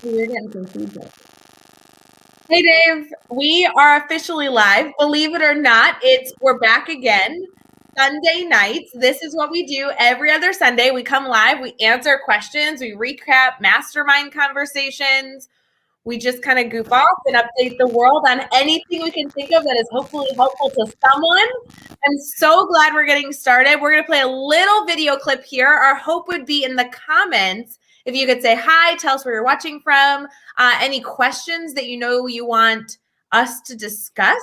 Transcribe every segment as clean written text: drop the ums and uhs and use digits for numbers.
You're getting some feedback. Hey Dave, we are officially live. Believe it or not, we're back again. Sunday nights. This is what we do every other Sunday. We come live, we answer questions, we recap mastermind conversations. We just kind of goof off and update the world on anything we can think of that is hopefully helpful to someone. I'm so glad we're getting started. We're going to play a little video clip here. Our hope would be in the comments if you could say hi, tell us where you're watching from, any questions that you know you want us to discuss.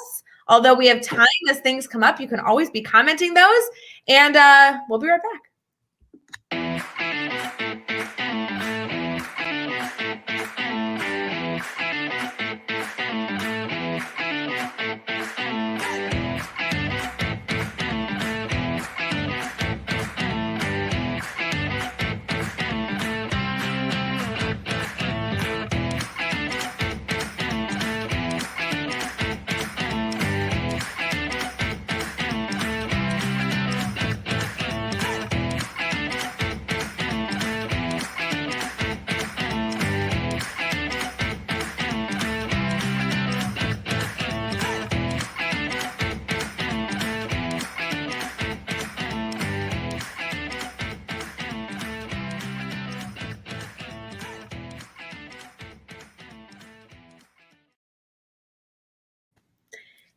Although we have time as things come up, you can always be commenting those, and we'll be right back.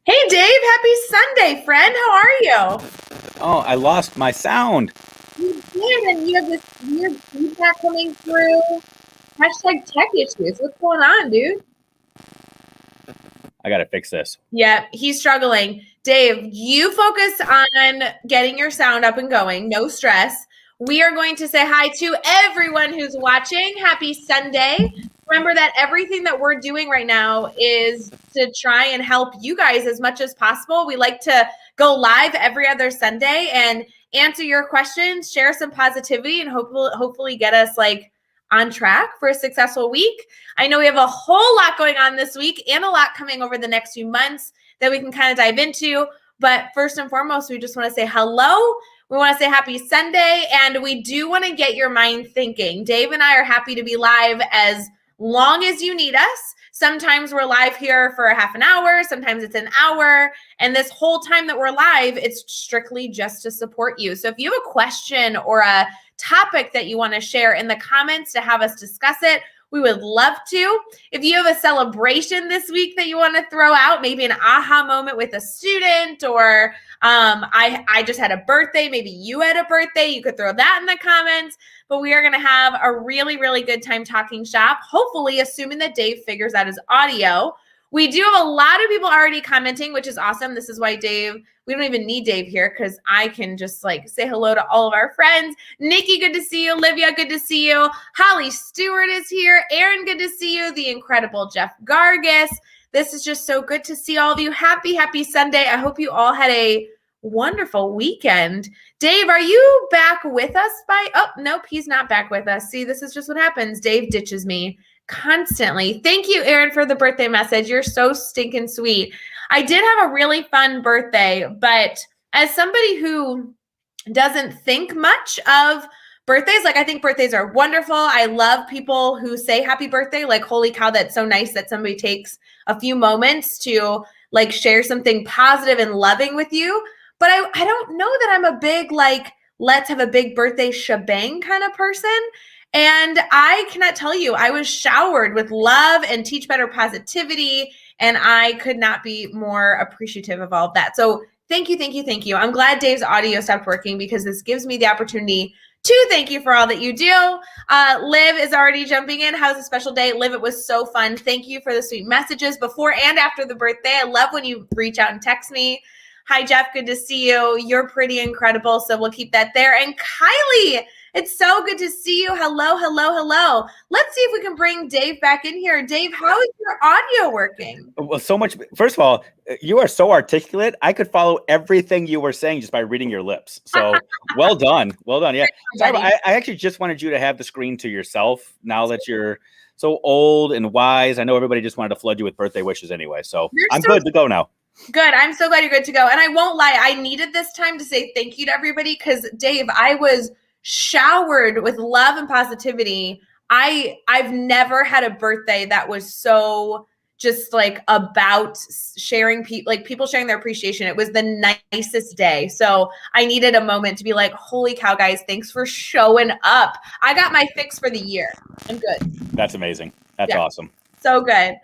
Hey Dave, happy Sunday, friend. How are you? Oh, I lost my sound. You did, and you have this weird feedback coming through. Hashtag tech issues. What's going on, dude? I got to fix this. Yeah, he's struggling. Dave, you focus on getting your sound up and going. No stress. We are going to say hi to everyone who's watching. Happy Sunday. Remember that everything that we're doing right now is to try and help you guys as much as possible. We like to go live every other Sunday and answer your questions, share some positivity, and hopefully get us on track for a successful week. I know we have a whole lot going on this week and a lot coming over the next few months that we can kind of dive into. But first and foremost, we just want to say hello. We want to say happy Sunday, and we do want to get your mind thinking. Dave and I are happy to be live as long as you need us. Sometimes we're live here for a half an hour, sometimes it's an hour, and this whole time that we're live, it's strictly just to support you. So if you have a question or a topic that you want to share in the comments to have us discuss it, we would love to. If you have a celebration this week that you want to throw out, maybe an aha moment with a student, or I just had a birthday, maybe you had a birthday, you could throw that in the comments. But we are going to have a really, really good time talking shop, hopefully, assuming that Dave figures out his audio. We do have a lot of people already commenting, which is awesome. This is why we don't even need Dave here because I can just say hello to all of our friends. Nikki, good to see you. Olivia, good to see you. Holly Stewart is here. Aaron, good to see you. The incredible Jeff Gargis. This is just so good to see all of you. Happy, happy Sunday. I hope you all had a wonderful weekend. Dave, are you back with us oh, nope, he's not back with us. See, this is just what happens. Dave ditches me constantly. Thank you, Aaron, for the birthday message. You're so stinking sweet. I did have a really fun birthday, but as somebody who doesn't think much of birthdays, I think birthdays are wonderful. I love people who say happy birthday. Holy cow, that's so nice that somebody takes a few moments to share something positive and loving with you. But I don't know that I'm a big, let's have a big birthday shebang kind of person. And I cannot tell you, I was showered with love and Teach Better positivity, and I could not be more appreciative of all of that. So thank you, thank you, thank you. I'm glad Dave's audio stopped working because this gives me the opportunity to thank you for all that you do. Liv is already jumping in. How's a special day? Liv, it was so fun. Thank you for the sweet messages before and after the birthday. I love when you reach out and text me. Hi, Jeff. Good to see you. You're pretty incredible, so we'll keep that there. And Kylie, it's so good to see you. Hello, hello, hello. Let's see if we can bring Dave back in here. Dave, how is your audio working? Well, so much. First of all, you are so articulate. I could follow everything you were saying just by reading your lips. So well done. Well done. Yeah. Sorry, I actually just wanted you to have the screen to yourself now that you're so old and wise. I know everybody just wanted to flood you with birthday wishes anyway. So I'm good to go now. Good. I'm so glad you're good to go. And I won't lie, I needed this time to say thank you to everybody because, Dave, I was showered with love and positivity I've never had a birthday that was so just like about sharing people sharing their appreciation. It was the nicest day. So I needed a moment to be like, holy cow, guys, thanks for showing up. I got my fix for the year. I'm good. That's amazing. That's awesome. So good.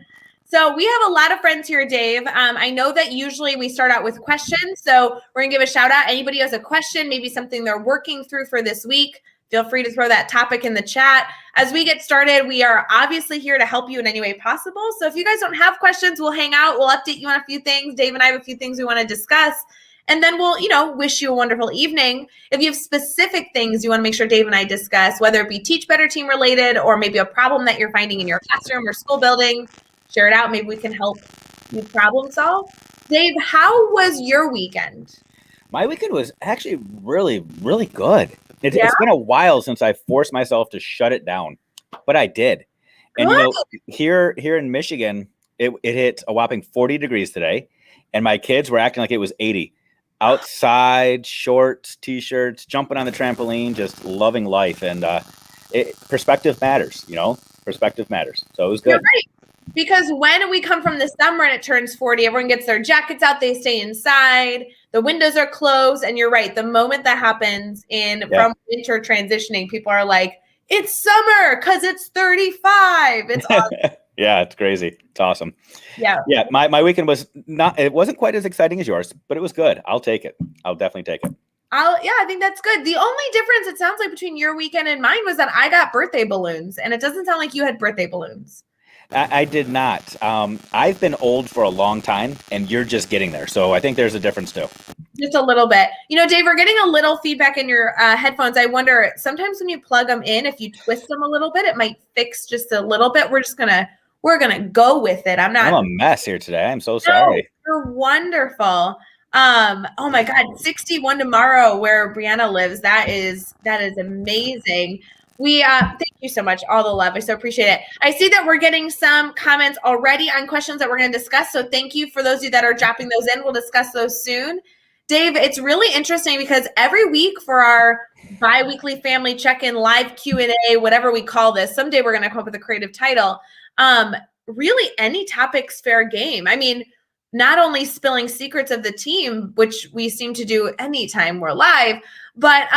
So we have a lot of friends here, Dave. I know that usually we start out with questions. So we're going to give a shout out. Anybody who has a question, maybe something they're working through for this week, feel free to throw that topic in the chat. As we get started, we are obviously here to help you in any way possible. So if you guys don't have questions, we'll hang out. We'll update you on a few things. Dave and I have a few things we want to discuss. And then we'll, wish you a wonderful evening. If you have specific things you want to make sure Dave and I discuss, whether it be Teach Better Team related or maybe a problem that you're finding in your classroom or school building, share it out. Maybe we can help you problem solve. Dave, how was your weekend? My weekend was actually really, really good. It's been a while since I forced myself to shut it down, but I did. And here in Michigan, it hit a whopping 40 degrees today, and my kids were acting like it was 80. Outside, shorts, t-shirts, jumping on the trampoline, just loving life. And perspective matters, perspective matters. So it was good. You're right. Because when we come from the summer and it turns 40, everyone gets their jackets out, they stay inside, the windows are closed. And you're right. The moment that happens from winter transitioning, people are like, it's summer because it's 35. It's awesome. Yeah, it's crazy. It's awesome. Yeah. Yeah. My weekend it wasn't quite as exciting as yours, but it was good. I'll take it. I'll definitely take it. I think that's good. The only difference it sounds like between your weekend and mine was that I got birthday balloons, and it doesn't sound like you had birthday balloons. I did not. I've been old for a long time, and you're just getting there. So I think there's a difference too. Just a little bit. Dave, we're getting a little feedback in your headphones. I wonder, sometimes when you plug them in, if you twist them a little bit, it might fix just a little bit. We're going to go with it. I'm a mess here today. I'm so sorry. You're wonderful. Oh my God, 61 tomorrow where Brianna lives. That is amazing. We thank you so much, all the love. I so appreciate it. I see that we're getting some comments already on questions that we're going to discuss. So thank you for those of you that are dropping those in. We'll discuss those soon. Dave, it's really interesting because every week for our bi-weekly family check-in, live Q&A, whatever we call this, someday we're going to come up with a creative title. Really any topic's fair game. I mean, not only spilling secrets of the team, which we seem to do anytime we're live, but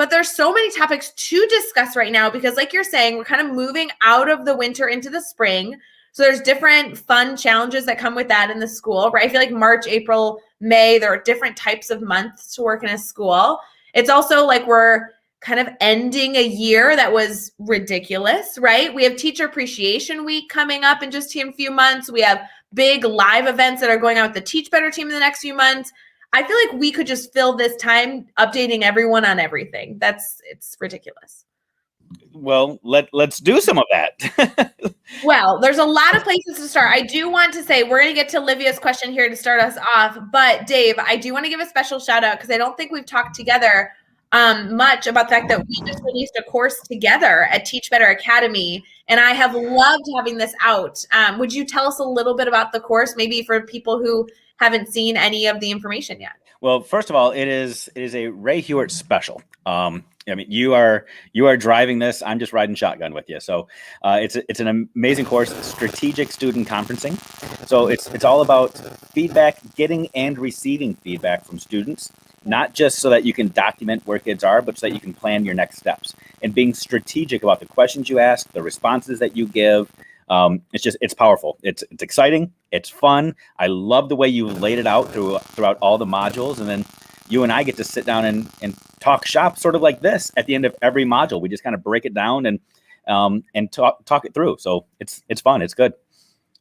there's so many topics to discuss right now because like you're saying, we're kind of moving out of the winter into the spring. So there's different fun challenges that come with that in the school, right? I feel like March, April, May, there are different types of months to work in a school. It's also like we're kind of ending a year that was ridiculous, right? We have Teacher Appreciation Week coming up in just a few months. We have big live events that are going on with the Teach Better team in the next few months. I feel like we could just fill this time updating everyone on everything. It's ridiculous. Well, let's do some of that. Well, there's a lot of places to start. I do want to say we're going to get to Olivia's question here to start us off. But Dave, I do want to give a special shout out because I don't think we've talked together much about the fact that we just released a course together at Teach Better Academy, and I have loved having this out. Would you tell us a little bit about the course, maybe for people who haven't seen any of the information yet? Well, first of all, it is a Ray Hewart special. I mean, you are driving this. I'm just riding shotgun with you. So it's an amazing course, strategic student conferencing. So it's all about feedback, getting and receiving feedback from students, not just so that you can document where kids are, but so that you can plan your next steps and being strategic about the questions you ask, the responses that you give. It's powerful. It's exciting. It's fun. I love the way you laid it out throughout all the modules. And then you and I get to sit down and talk shop sort of like this at the end of every module. We just kind of break it down and talk it through. So it's fun. It's good.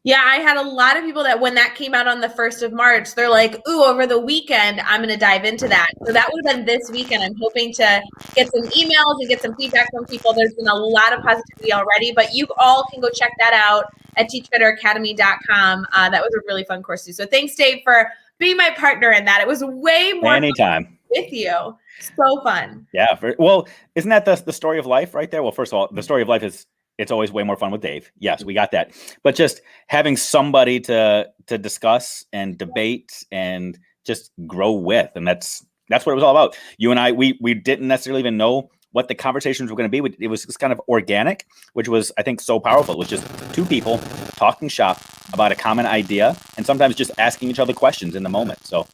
Yeah, I had a lot of people that when that came out on the 1st of March, they're like, ooh, over the weekend, I'm going to dive into that. So that would have been this weekend. I'm hoping to get some emails and get some feedback from people. There's been a lot of positivity already, but you all can go check that out at teachbetteracademy.com. That was a really fun course too. So thanks, Dave, for being my partner in that. It was way more anytime fun with you. So fun. Yeah. Well, isn't that the story of life right there? Well, first of all, the story of life is it's always way more fun with Dave. Yes, we got that. But just having somebody to discuss and debate and just grow with. And that's what it was all about. You and I, we didn't necessarily even know what the conversations were going to be. It was just kind of organic, which was, I think, so powerful. It was just two people talking shop about a common idea and sometimes just asking each other questions in the moment. So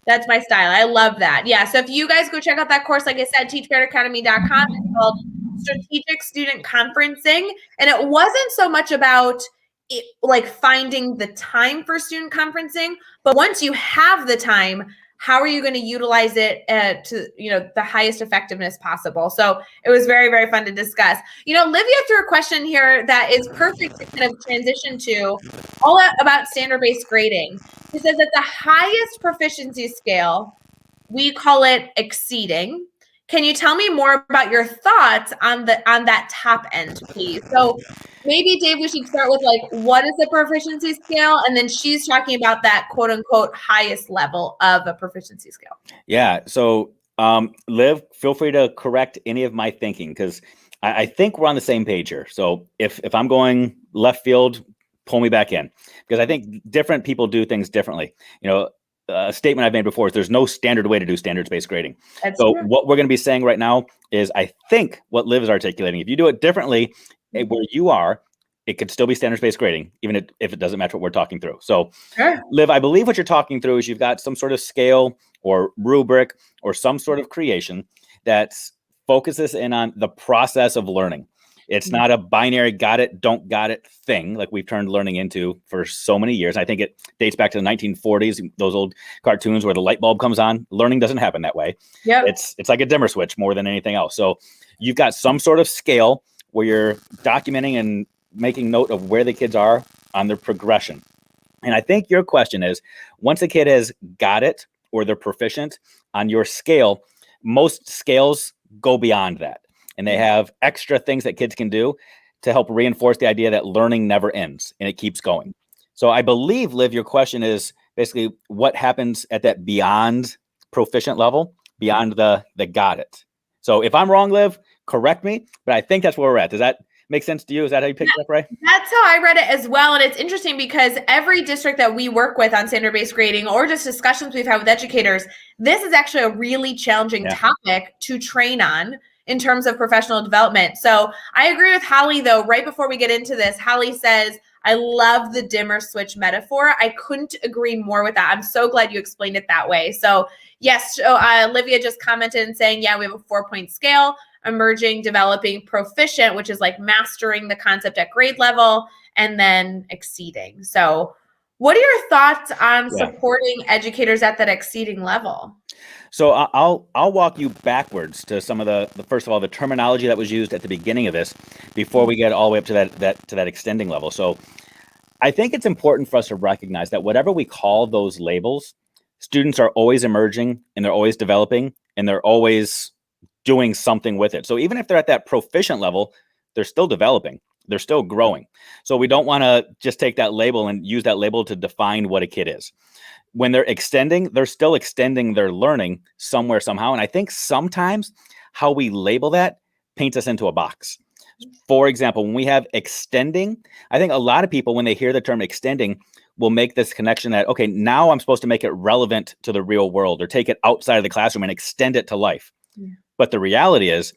that's my style. I love that. Yeah. So if you guys go check out that course, like I said, teachbearacademy.com, it's called Strategic Student Conferencing. And it wasn't so much about it, like finding the time for student conferencing, but once you have the time, how are you going to utilize it to, the highest effectiveness possible? So it was very, very fun to discuss. Livia threw a question here that is perfect to kind of transition to all about standard-based grading. She says at the highest proficiency scale, we call it exceeding. Can you tell me more about your thoughts on that top end, please? So maybe, Dave, we should start with like, what is the proficiency scale? And then she's talking about that quote unquote highest level of a proficiency scale. Yeah. So Liv, feel free to correct any of my thinking, because I think we're on the same page here. So if I'm going left field, pull me back in, because I think different people do things differently. A statement I've made before is there's no standard way to do standards-based grading. That's true. What we're going to be saying right now is, I think what Liv is articulating, if you do it differently where you are, it could still be standards-based grading, even if it doesn't match what we're talking through. So sure. Liv, I believe what you're talking through is you've got some sort of scale or rubric or some sort of creation that focuses in on the process of learning. It's not a binary got it, don't got it thing like we've turned learning into for so many years. I think it dates back to the 1940s, those old cartoons where the light bulb comes on. Learning doesn't happen that way. Yep. It's like a dimmer switch more than anything else. So you've got some sort of scale where you're documenting and making note of where the kids are on their progression. And I think your question is, once a kid has got it or they're proficient on your scale, most scales go beyond that. And they have extra things that kids can do to help reinforce the idea that learning never ends and it keeps going. So I believe, Liv, your question is basically what happens at that beyond proficient level, beyond the got it. So if I'm wrong, Liv, correct me, but I think that's where we're at. Does that make sense to you? Is that how you picked it up, Ray? That's how I read it as well. And it's interesting because every district that we work with on standard-based grading or just discussions we've had with educators, this is actually a really challenging topic to train on in terms of professional development. So I agree with Holly, though. Right before we get into this, Holly says, I love the dimmer switch metaphor. I couldn't agree more with that. I'm so glad you explained it that way. So yes, Olivia just commented and saying, yeah, we have a 4-point scale, emerging, developing, proficient, which is like mastering the concept at grade level, and then exceeding. So what are your thoughts on supporting educators at that exceeding level? So I'll walk you backwards to some of the first of all, the terminology that was used at the beginning of this before we get all the way up to that extending level. So I think it's important for us to recognize that whatever we call those labels, students are always emerging and they're always developing and they're always doing something with it. So even if they're at that proficient level, they're still developing. They're still growing. So we don't want to just take that label and use that label to define what a kid is. When they're extending, they're still extending their learning somewhere, somehow. And I think sometimes how we label that paints us into a box. For example, when we have extending, I think a lot of people, when they hear the term extending, will make this connection that, okay, now I'm supposed to make it relevant to the real world or take it outside of the classroom and extend it to life. Yeah. But the reality is,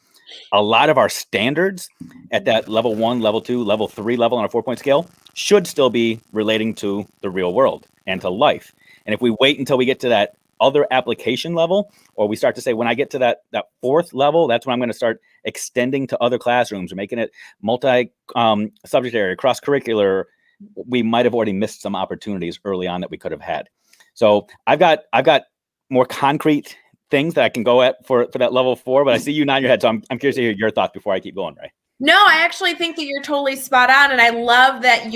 a lot of our standards at that level 1, level 2, level 3 level on a 4-point scale should still be relating to the real world and to life. And if we wait until we get to that other application level, or we start to say, when I get to that 4th level, that's when I'm going to start extending to other classrooms or making it multi-subject area, cross-curricular, we might have already missed some opportunities early on that we could have had. So I've got more concrete things that I can go at for that level 4, but I see you nod your head. So I'm curious to hear your thoughts before I keep going, Ray. No, I actually think that you're totally spot on. And I love that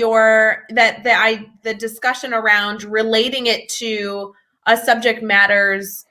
the discussion around relating it to a subject matter's,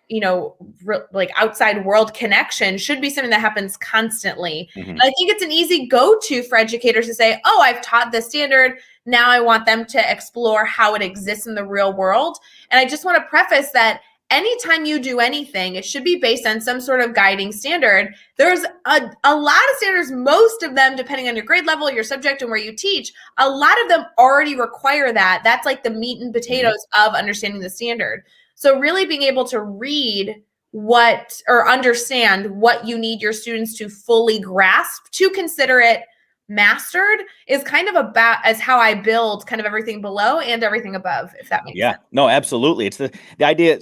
like outside world connection should be something that happens constantly. Mm-hmm. And I think it's an easy go-to for educators to say, oh, I've taught this standard. Now I want them to explore how it exists in the real world. And I just want to preface that anytime you do anything, it should be based on some sort of guiding standard. There's a lot of standards, most of them, depending on your grade level, your subject, and where you teach, a lot of them already require that. That's like the meat and potatoes of understanding the standard. So really being able to read what, or understand what you need your students to fully grasp to consider it mastered, is kind of about as how I build kind of everything below and everything above, if that makes sense. No, absolutely. It's the idea.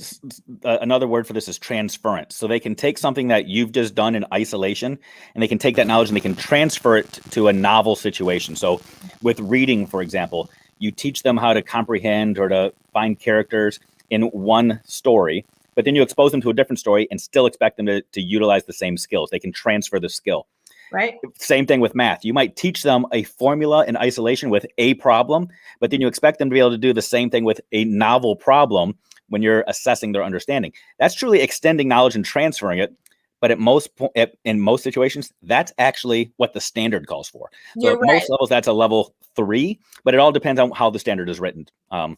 Another word for this is transference. So they can take something that you've just done in isolation, and they can take that knowledge and they can transfer it to a novel situation. So with reading, for example, you teach them how to comprehend or to find characters in one story, but then you expose them to a different story and still expect them to utilize the same skills. They can transfer the skill. Right. Same thing with math. You might teach them a formula in isolation with a problem, but then you expect them to be able to do the same thing with a novel problem when you're assessing their understanding. That's truly extending knowledge and transferring it. But in most situations, that's actually what the standard calls for. So You're at right. most levels, that's a level 3, but it all depends on how the standard is written. I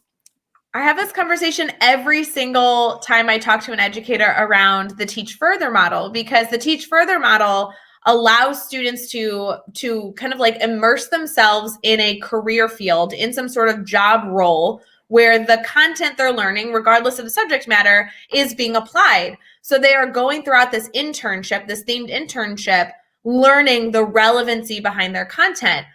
have this conversation every single time I talk to an educator around the Teach Further model, because the Teach Further model allows students to kind of like immerse themselves in a career field, in some sort of job role where the content they're learning, regardless of the subject matter, is being applied. So they are going throughout this internship, this themed internship, learning the relevancy behind their content.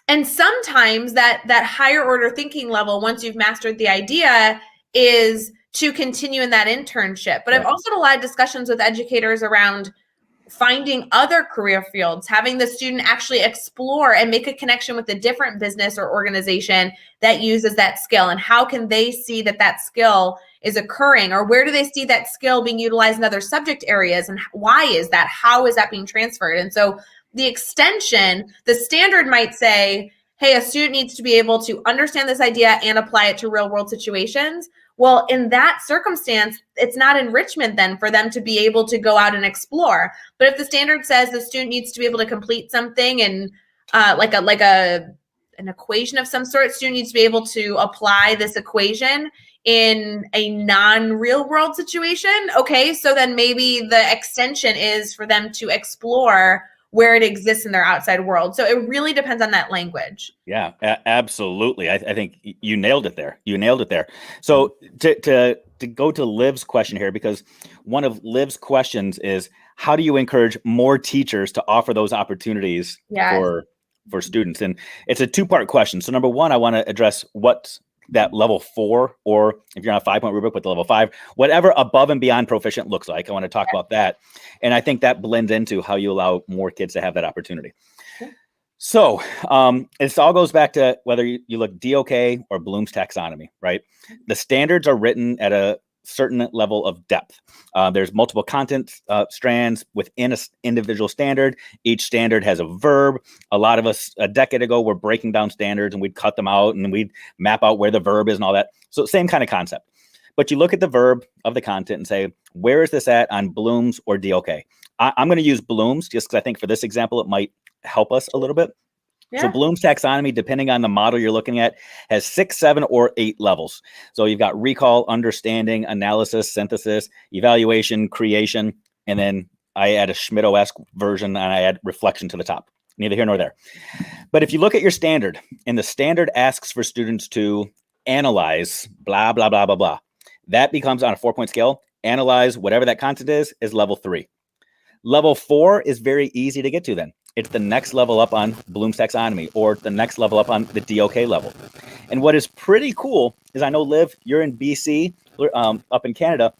And sometimes that higher order thinking level, once you've mastered the idea, is to continue in that internship. But I've also had a lot of discussions with educators around finding other career fields, having the student actually explore and make a connection with a different business or organization that uses that skill, and how can they see that skill is occurring, or where do they see that skill being utilized in other subject areas, and why is that, how is that being transferred? And so the extension, the standard might say, hey, a student needs to be able to understand this idea and apply it to real world situations. Well, in that circumstance, it's not enrichment then for them to be able to go out and explore. But if the standard says the student needs to be able to complete something and like an equation of some sort, student needs to be able to apply this equation in a non-real world situation. Okay, so then maybe the extension is for them to explore where it exists in their outside world. So it really depends on that language. Yeah, absolutely. I think you nailed it there. So to go to Liv's question here, because one of Liv's questions is, how do you encourage more teachers to offer those opportunities for students? And it's a 2-part question. So number one, I want to address what that level 4, or if you're on a 5-point rubric with the level 5, whatever above and beyond proficient looks like. I want to talk about that. And I think that blends into how you allow more kids to have that opportunity. So it all goes back to whether you look DOK or Bloom's taxonomy, right? The standards are written at a certain level of depth. There's multiple content strands within an individual standard. Each standard has a verb. A lot of us a decade ago were breaking down standards, and we'd cut them out and we'd map out where the verb is and all that. So same kind of concept. But you look at the verb of the content and say, where is this at on Bloom's or DOK? I'm going to use Bloom's just because I think for this example, it might help us a little bit. Yeah. So Bloom's taxonomy, depending on the model you're looking at, has 6, 7, or 8 levels. So you've got recall, understanding, analysis, synthesis, evaluation, creation, and then I add a Schmidt-esque version and I add reflection to the top. Neither here nor there. But if you look at your standard, and the standard asks for students to analyze blah, blah, blah, blah, blah, that becomes on a 4-point scale. Analyze whatever that content is level 3. Level 4 is very easy to get to then. It's the next level up on Bloom's taxonomy, or the next level up on the DOK level. And what is pretty cool is, I know, Liv, you're in BC, up in Canada,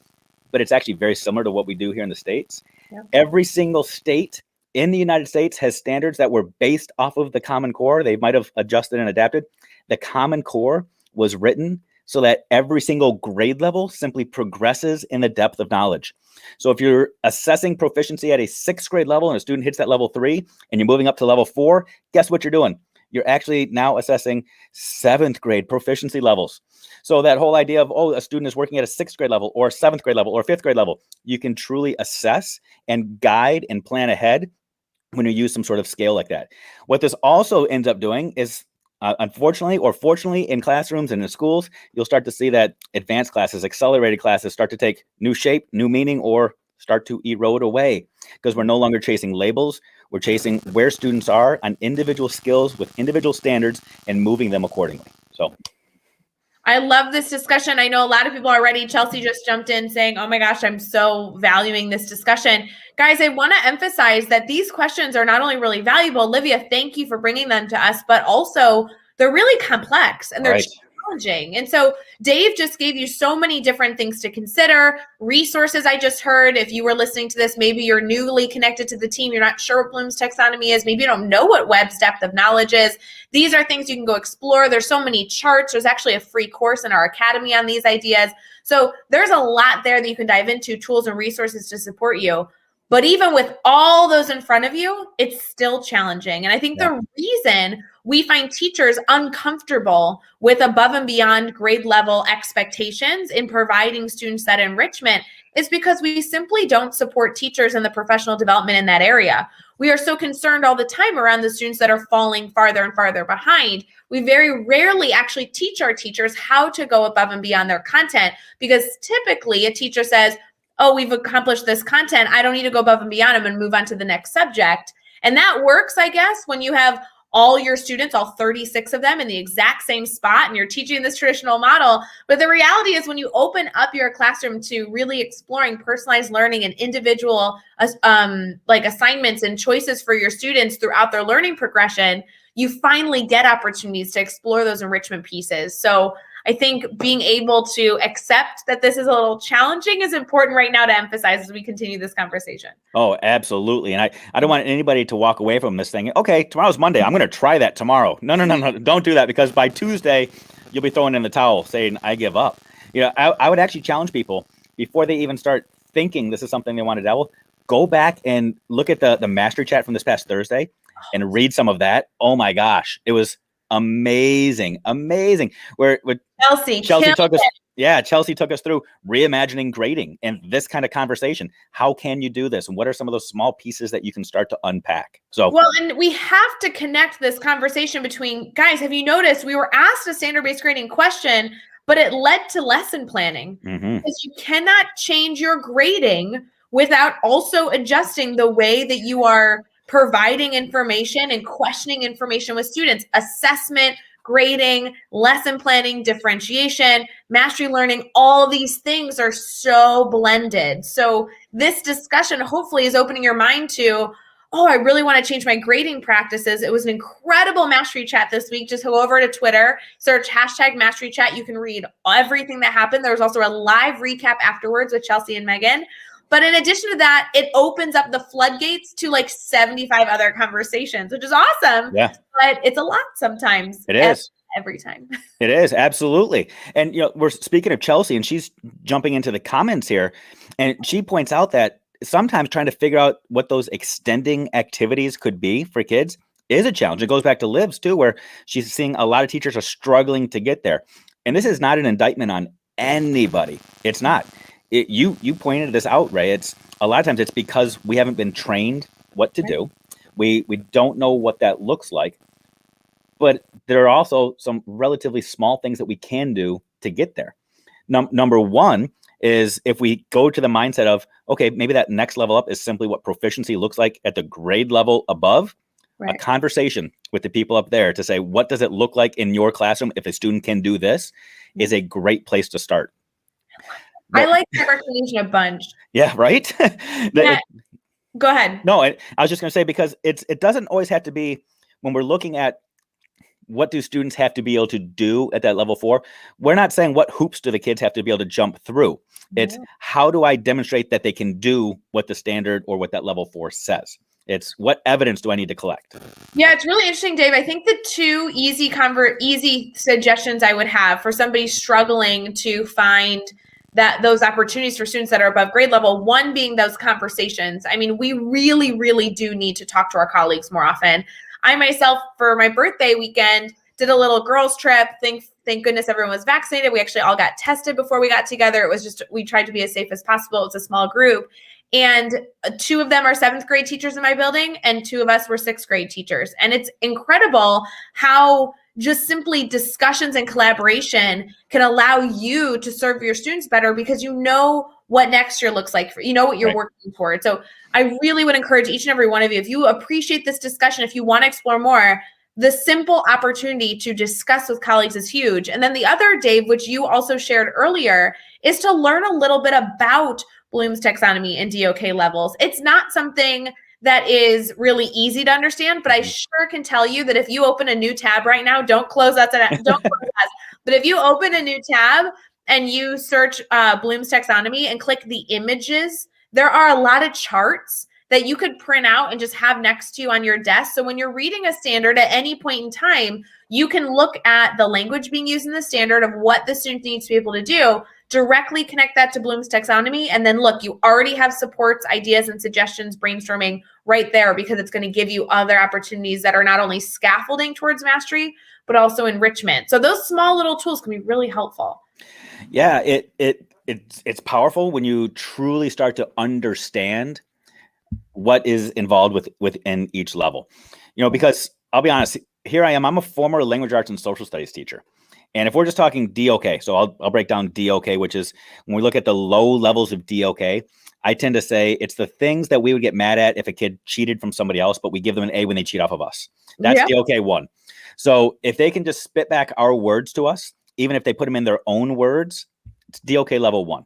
but it's actually very similar to what we do here in the States. Yep. Every single state in the United States has standards that were based off of the Common Core. They might have adjusted and adapted. The Common Core was written so that every single grade level simply progresses in the depth of knowledge. So if you're assessing proficiency at a 6th grade level and a student hits that level 3 and you're moving up to level 4, guess what you're doing? You're actually now assessing 7th grade proficiency levels. So that whole idea of, a student is working at a 6th grade level or 7th grade level or 5th grade level, you can truly assess and guide and plan ahead when you use some sort of scale like that. What this also ends up doing is, unfortunately or fortunately, in classrooms and in schools, you'll start to see that advanced classes, accelerated classes start to take new shape, new meaning, or start to erode away, because we're no longer chasing labels. We're chasing where students are on individual skills with individual standards and moving them accordingly. So I love this discussion. I know a lot of people already. Chelsea just jumped in saying, oh my gosh, I'm so valuing this discussion. Guys, I want to emphasize that these questions are not only really valuable. Olivia, thank you for bringing them to us, but also they're really complex and they're challenging. And so Dave just gave you so many different things to consider. Resources I just heard. If you were listening to this, maybe you're newly connected to the team. You're not sure what Bloom's taxonomy is. Maybe you don't know what Webb's depth of knowledge is. These are things you can go explore. There's so many charts. There's actually a free course in our academy on these ideas. So there's a lot there that you can dive into, tools and resources to support you. But even with all those in front of you, it's still challenging. And I think the reason we find teachers uncomfortable with above and beyond grade level expectations in providing students that enrichment is because we simply don't support teachers in the professional development in that area. We are so concerned all the time around the students that are falling farther and farther behind. We very rarely actually teach our teachers how to go above and beyond their content, because typically a teacher says, oh, we've accomplished this content. I don't need to go above and beyond. I'm going to move on to the next subject. And that works, I guess, when you have all your students, all 36 of them in the exact same spot and you're teaching this traditional model. But the reality is when you open up your classroom to really exploring personalized learning and individual like assignments and choices for your students throughout their learning progression, you finally get opportunities to explore those enrichment pieces. So I think being able to accept that this is a little challenging is important right now to emphasize as we continue this conversation. Oh, absolutely. And I don't want anybody to walk away from this thing. Okay, tomorrow's Monday. I'm going to try that tomorrow. No. Don't do that, because by Tuesday, you'll be throwing in the towel saying, I give up. You know, I would actually challenge people before they even start thinking this is something they want to dabble. Go back and look at the mastery chat from this past Thursday and read some of that. Oh my gosh. It was amazing. Where Chelsea took us. Yeah, Chelsea took us through reimagining grading and this kind of conversation. How can you do this? And what are some of those small pieces that you can start to unpack? So, well, and we have to connect this conversation between, guys, have you noticed we were asked a standard-based grading question, but it led to lesson planning. Because you cannot change your grading without also adjusting the way that you are providing information and questioning information with students. Assessment, grading, lesson planning, differentiation, mastery learning, all these things are so blended. So this discussion hopefully is opening your mind to, oh, I really want to change my grading practices. It was an incredible mastery chat this week. Just go over to Twitter, search #mastery chat. You can read everything that happened. There was also a live recap afterwards with Chelsea and Megan. But in addition to that, it opens up the floodgates to like 75 other conversations, which is awesome. Yeah. But it's a lot sometimes. It is. Every time. It is, absolutely. And, you know, we're speaking of Chelsea, and she's jumping into the comments here. And she points out that sometimes trying to figure out what those extending activities could be for kids is a challenge. It goes back to Liv's too, where she's seeing a lot of teachers are struggling to get there. And this is not an indictment on anybody. It's not. You pointed this out, Ray. It's a lot of times it's because we haven't been trained what to do. We don't know what that looks like. But there are also some relatively small things that we can do to get there. Number one is if we go to the mindset of, okay, maybe that next level up is simply what proficiency looks like at the grade level above. Right. A conversation with the people up there to say, what does it look like in your classroom if a student can do this is a great place to start. I like that recommendation a bunch. Yeah, right? Go ahead. No, I was just going to say, because it doesn't always have to be, when we're looking at what do students have to be able to do at that level 4, we're not saying what hoops do the kids have to be able to jump through. It's how do I demonstrate that they can do what the standard or what that level 4 says? It's what evidence do I need to collect? Yeah, it's really interesting, Dave. I think the two easy suggestions I would have for somebody struggling to find those opportunities for students that are above grade level, one being those conversations. I mean, we really, really do need to talk to our colleagues more often. I myself, for my birthday weekend, did a little girls trip. Thank goodness everyone was vaccinated. We actually all got tested before we got together. It was just, we tried to be as safe as possible. It was a small group. And 2 of them are 7th grade teachers in my building, and 2 of us were 6th grade teachers. And it's incredible how just simply discussions and collaboration can allow you to serve your students better, because you know what next year looks like, you know what you're working toward. So I really would encourage each and every one of you, if you appreciate this discussion, if you want to explore more, the simple opportunity to discuss with colleagues is huge. And then the other, Dave, which you also shared earlier, is to learn a little bit about Bloom's taxonomy and DOK levels. It's not something that is really easy to understand, but I sure can tell you that if you open a new tab right now, don't close us, but if you open a new tab and you search Bloom's taxonomy and click the images, there are a lot of charts that you could print out and just have next to you on your desk. So when you're reading a standard at any point in time, you can look at the language being used in the standard of what the student needs to be able to do, directly connect that to Bloom's taxonomy, and then look, you already have supports, ideas, and suggestions, brainstorming right there, because it's going to give you other opportunities that are not only scaffolding towards mastery, but also enrichment. So those small little tools can be really helpful. Yeah, it's powerful when you truly start to understand what is involved within each level. Because I'll be honest, here I am, I'm a former language arts and social studies teacher. And if we're just talking DOK, so I'll break down DOK, which is when we look at the low levels of DOK, I tend to say it's the things that we would get mad at if a kid cheated from somebody else, but we give them an A when they cheat off of us. That's DOK 1. So if they can just spit back our words to us, even if they put them in their own words, it's DOK level 1.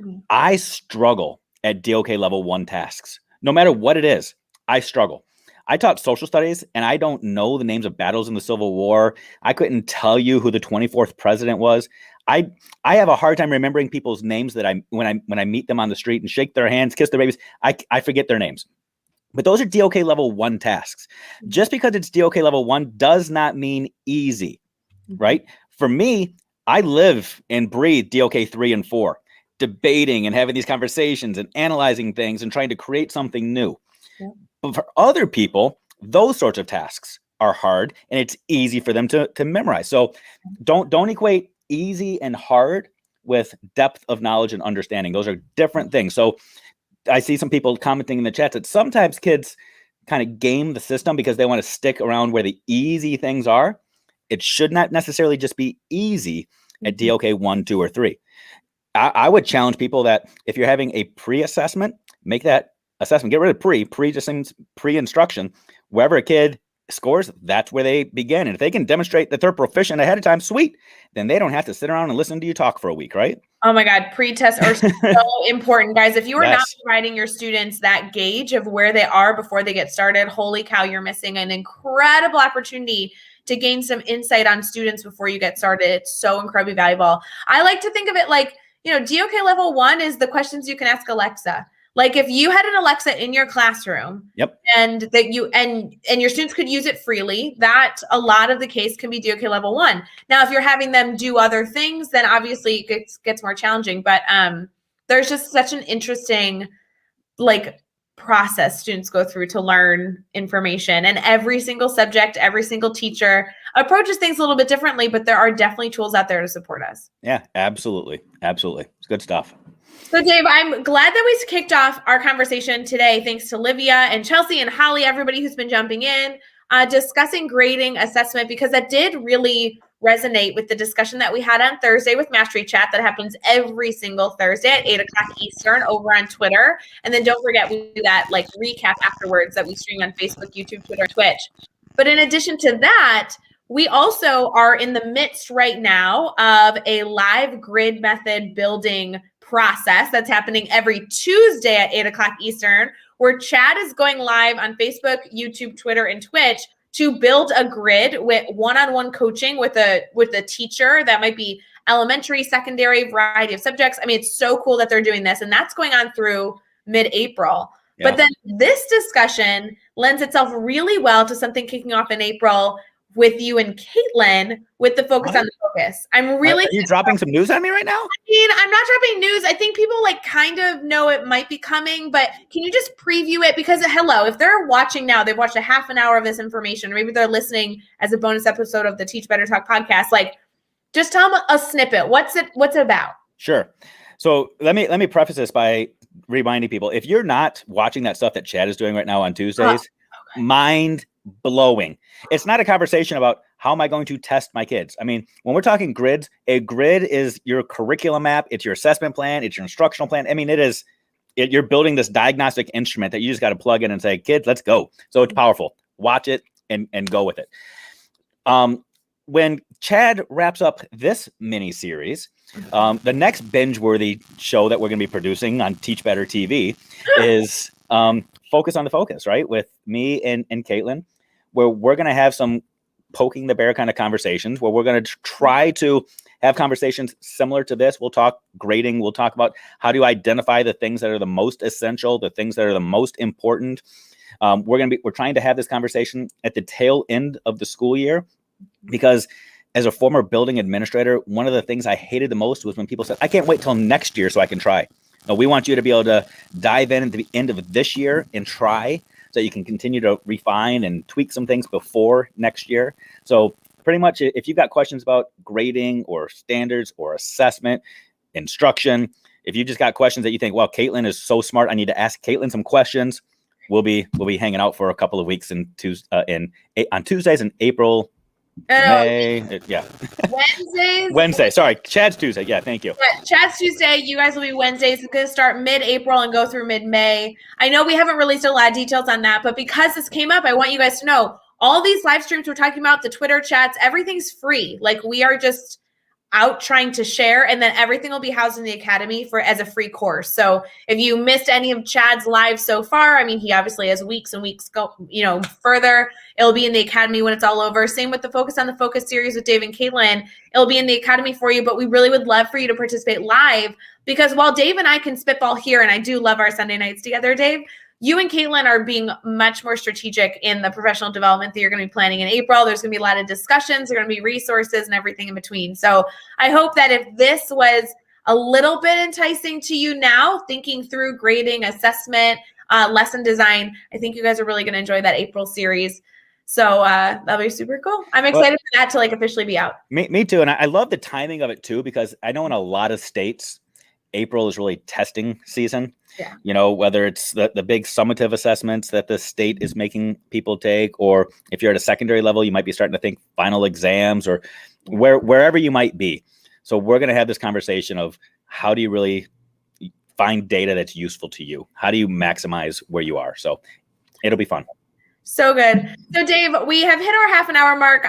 Mm-hmm. I struggle at DOK level 1 tasks. No matter what it is, I struggle. I taught social studies, and I don't know the names of battles in the Civil War. I couldn't tell you who the 24th president was. I have a hard time remembering people's names that when I meet them on the street and shake their hands, kiss their babies, I forget their names. But those are DOK level 1 tasks. Just because it's DOK level 1 does not mean easy, right? For me, I live and breathe DOK 3 and 4, debating and having these conversations and analyzing things and trying to create something new. Yeah. But for other people, those sorts of tasks are hard, and it's easy for them to memorize. So don't equate easy and hard with depth of knowledge and understanding. Those are different things. So I see some people commenting in the chat that sometimes kids kind of game the system because they want to stick around where the easy things are. It should not necessarily just be easy at DOK 1, 2, or 3. I would challenge people that if you're having a pre-assessment, make that assessment. Get rid of pre just means pre-instruction. Wherever a kid scores, that's where they begin. And if they can demonstrate that they're proficient ahead of time, sweet. Then they don't have to sit around and listen to you talk for a week, right? Oh my God, pre-tests are so important, guys. If you are not providing your students that gauge of where they are before they get started, holy cow, you're missing an incredible opportunity to gain some insight on students before you get started. It's so incredibly valuable. I like to think of it like, DOK level 1 is the questions you can ask Alexa. Like if you had an Alexa in your classroom, and that and your students could use it freely, that a lot of the case can be DOK level 1. Now, if you're having them do other things, then obviously it gets more challenging. But there's just such an interesting process students go through to learn information, and every single subject, every single teacher approaches things a little bit differently, but there are definitely tools out there to support us. Yeah, absolutely. It's good stuff. So Dave, I'm glad that we kicked off our conversation today. Thanks to Livia and Chelsea and Holly, everybody who's been jumping in, discussing grading assessment, because that did really resonate with the discussion that we had on Thursday with Mastery Chat that happens every single Thursday at 8:00 Eastern over on Twitter. And then don't forget, we do that recap afterwards that we stream on Facebook, YouTube, Twitter, Twitch. But in addition to that, we also are in the midst right now of a live grid method building process that's happening every Tuesday at 8:00 Eastern, where Chad is going live on Facebook, YouTube, Twitter, and Twitch to build a grid with one-on-one coaching with a teacher that might be elementary, secondary, variety of subjects. I mean, it's so cool that they're doing this, and that's going on through mid-April. Yeah. But then this discussion lends itself really well to something kicking off in April with you and Caitlin with the focus on the focus. I'm really— Are you dropping some news on me right now? I mean, I'm not dropping news. I think people kind of know it might be coming, but can you just preview it? Because if they're watching now, they've watched a half an hour of this information, or maybe they're listening as a bonus episode of the Teach Better Talk podcast. Just tell them a snippet. What's it about? Sure. So let me preface this by reminding people, if you're not watching that stuff that Chad is doing right now on Tuesdays, mind blowing. It's not a conversation about how am I going to test my kids. I mean, when we're talking grids, a grid is your curriculum map. It's your assessment plan. It's your instructional plan. I mean, you're building this diagnostic instrument that you just got to plug in and say, kids, let's go. So it's powerful. Watch it and go with it. When Chad wraps up this mini series, the next binge-worthy show that we're going to be producing on Teach Better TV is Focus on the Focus, right? With me and Caitlin, where we're going to have some poking the bear kind of conversations, where we're going to try to have conversations similar to this. We'll talk grading. We'll talk about how do you identify the things that are the most essential, the things that are the most important. We're trying to have this conversation at the tail end of the school year, because as a former building administrator, one of the things I hated the most was when people said, I can't wait till next year so I can try. No, we want you to be able to dive in at the end of this year and try, so you can continue to refine and tweak some things before next year. So pretty much, if you've got questions about grading or standards or assessment, instruction, if you just got questions that you think, well, Caitlin is so smart, I need to ask Caitlin some questions, we'll be hanging out for a couple of weeks on Tuesdays in April. May, yeah. Wednesday. Sorry, Chad's Tuesday. Yeah, thank you. Yeah, Chad's Tuesday. You guys will be Wednesdays. It's going to start mid-April and go through mid-May. I know we haven't released a lot of details on that, but because this came up, I want you guys to know all these live streams we're talking about, the Twitter chats, everything's free. Like, we are just out trying to share, and then everything will be housed in the Academy as a free course. So if you missed any of Chad's live so far, I mean, he obviously has weeks and weeks go, further. It'll be in the Academy when it's all over. Same with the Focus on the Focus series with Dave and Caitlin. It'll be in the Academy for you, but we really would love for you to participate live, because while Dave and I can spitball here, and I do love our Sunday nights together, Dave, you and Caitlin are being much more strategic in the professional development that you're going to be planning in April. There's going to be a lot of discussions. There are going to be resources and everything in between. So I hope that if this was a little bit enticing to you now, thinking through grading, assessment, lesson design, I think you guys are really going to enjoy that April series. So that'll be super cool. I'm excited for that to officially be out. Me too. And I love the timing of it too, because I know in a lot of states, April is really testing season. Yeah. Whether it's the big summative assessments that the state is making people take, or if you're at a secondary level, you might be starting to think final exams, or wherever you might be. So we're going to have this conversation of how do you really find data that's useful to you? How do you maximize where you are? So it'll be fun. So good. So Dave, we have hit our half an hour mark.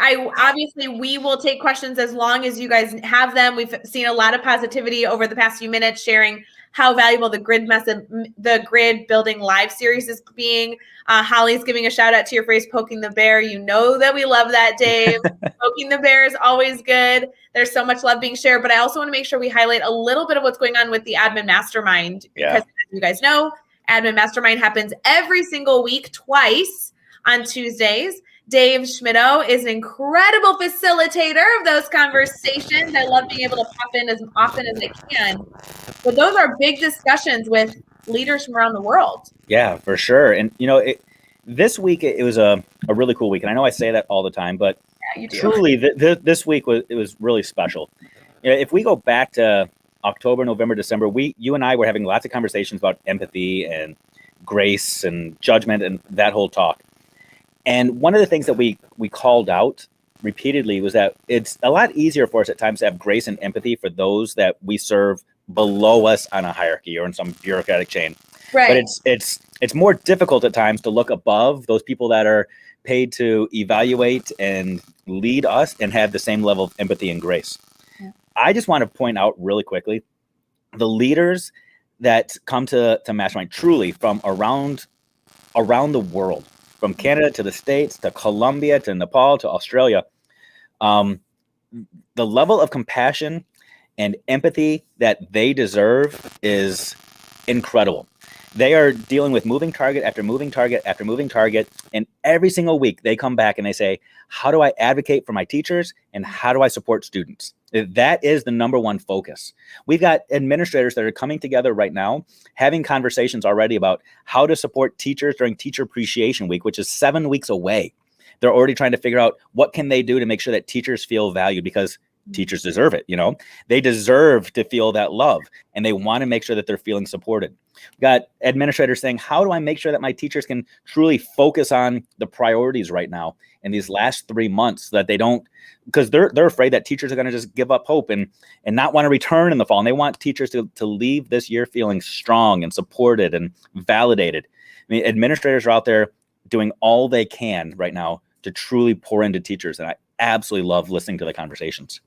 We will take questions as long as you guys have them. We've seen a lot of positivity over the past few minutes, sharing how valuable the grid building live series is being. Holly's giving a shout out to your phrase, poking the bear. You know that we love that, Dave. Poking the bear is always good. There's so much love being shared, but I also want to make sure we highlight a little bit of what's going on with the Admin Mastermind. Yeah. Because as you guys know, Admin Mastermind happens every single week, twice on Tuesdays. Dave Schmittou is an incredible facilitator of those conversations. I love being able to pop in as often as I can. But those are big discussions with leaders from around the world. Yeah, for sure. And, this week, it was a really cool week. And I know I say that all the time, but yeah, you do. Truly, this week was really special. If we go back to October, November, December, you and I were having lots of conversations about empathy and grace and judgment and that whole talk. And one of the things that we called out repeatedly was that it's a lot easier for us at times to have grace and empathy for those that we serve below us on a hierarchy or in some bureaucratic chain. Right. But it's more difficult at times to look above those people that are paid to evaluate and lead us and have the same level of empathy and grace. Yeah. I just want to point out really quickly, the leaders that come to Mastermind truly from around the world, from Canada to the States, to Colombia, to Nepal, to Australia, the level of compassion and empathy that they deserve is incredible. They are dealing with moving target after moving target after moving target. And every single week they come back and they say, how do I advocate for my teachers and how do I support students? That is the number one focus. We've got administrators that are coming together right now, having conversations already about how to support teachers during Teacher Appreciation Week, which is 7 weeks away. They're already trying to figure out what can they do to make sure that teachers feel valued, because teachers deserve it. They deserve to feel that love and they want to make sure that they're feeling supported. We've got administrators saying, how do I make sure that my teachers can truly focus on the priorities right now in these last 3 months, so that they don't, because they're afraid that teachers are going to just give up hope and not want to return in the fall. And they want teachers to leave this year feeling strong and supported and validated. I mean, administrators are out there doing all they can right now to truly pour into teachers. And absolutely love listening to the conversations.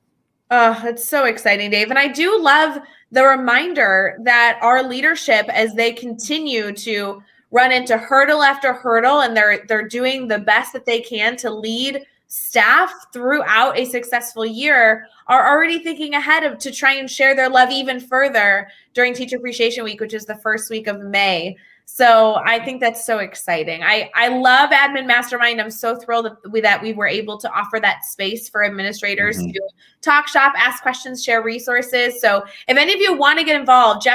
Oh, it's so exciting, Dave. And I do love the reminder that our leadership, as they continue to run into hurdle after hurdle, and they're doing the best that they can to lead staff throughout a successful year, are already thinking ahead to try and share their love even further during Teacher Appreciation Week, which is the first week of May. So I think that's so exciting. I love Admin Mastermind. I'm so thrilled that we were able to offer that space for administrators to talk shop, ask questions, share resources. So if any of you want to get involved,